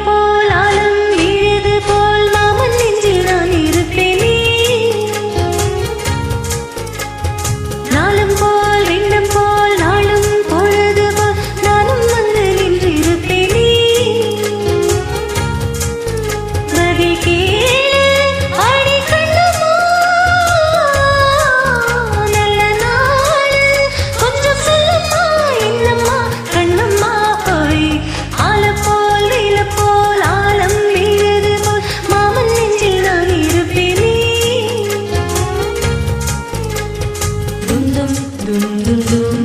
போல் ஆலம் வீழது போல் மாமன் நெஞ்சில் நான் இருப்பேனே. நாளும் போல் விண்டம் போல் நாளும் பொழுது போல் நானும் வந்து நின்று இருப்பேனே. பதில் கேளு அடி கண்ணம்மா, நல்ல நாள் கொஞ்சம் சொல்லம்மா என்னம்மா கண்ணம்மா. போய் ஆல போல் வீல போல் ஆலம் வீழது போல் மாமன் நெஞ்சில் நான் இருப்பேனே. தும் தும் தும் தும் தும்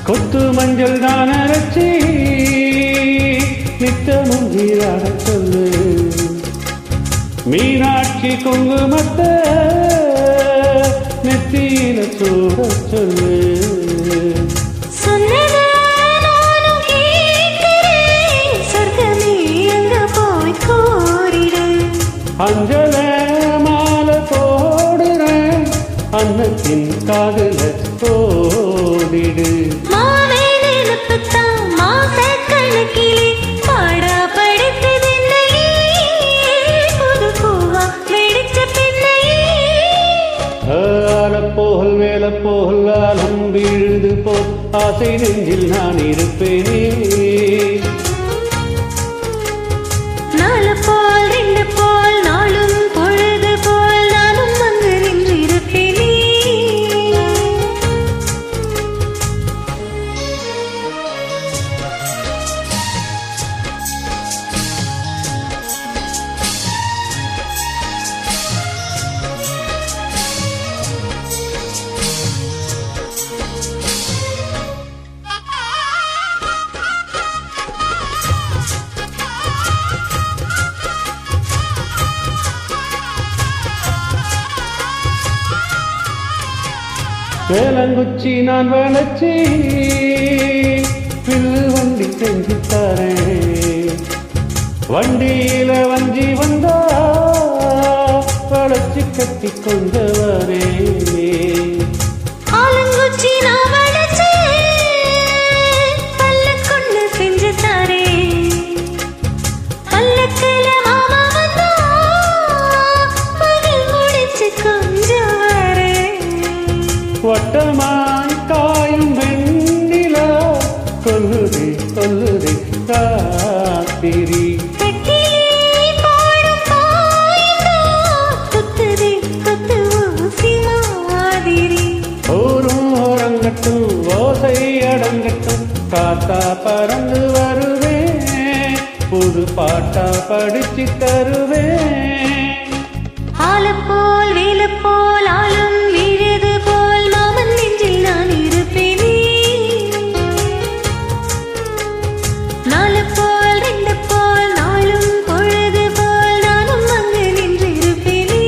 கொத்து மஞ்சள் தான் அரைச்சி நித்தமும் நீராட சொல்லு. மீனாட்சி குங்குமத்தை நெத்தியில சூட சொல்லு. அஞ்சல மாலை போடுறேன் அன்னத்தின் காதுல போடிடு. போல் வேல போல் ஆலம் வீழுது போல் ஆசை நெஞ்சில் நான் இருப்பேனே. நாலு போல் ரெண்டு போல் நாளும் பொழுது போல் நானும் வந்து நின்று இருப்பேனே. வேலங்குச்சி நான் வளைச்சி பில்லு வண்டி செஞ்சு தரேன். வண்டியில வஞ்சி வந்தா வளைச்சி கட்டி கொண்டு வரேன். ஆலங்குச்சி நான் வளைச்சி பல்ல கொண்டு செஞ்சு தரேன். பல்லக்குல மாமா வந்தா மகள் முடிச்சு கொஞ்சம் வட்டமான் காயும் வெண்ணிலா கொல்லுதே கொல்லுதே காத்திரி. ஓரும் ஓரங்கட்டும் ஓசை அடங்கட்டும் காத்தா பறந்து வருவேன் புது பாட்டா படிச்சு தருவேன். ஆல போல் வேல போல் ஆலம் வீழது போல் மாமன் நெஞ்சில் நான் இருப்பேனே. நாலு போல் ரெண்டு போல் நாளும் பொழுது போல் நானும் வந்து நின்று இருப்பேனே.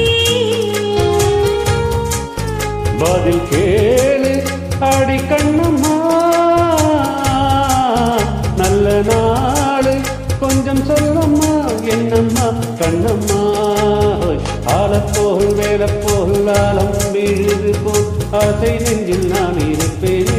பதில் கேளு அடி கண்ணம்மா, நல்ல நாளு கொஞ்சம் சொல்லம்மா என்னம்மா கண்ணம்மா. ஆலப்போல் வேலப்போல் ஆலம் வீழுது போல் ஆசை நெஞ்சில் நான் இருப்பேன்.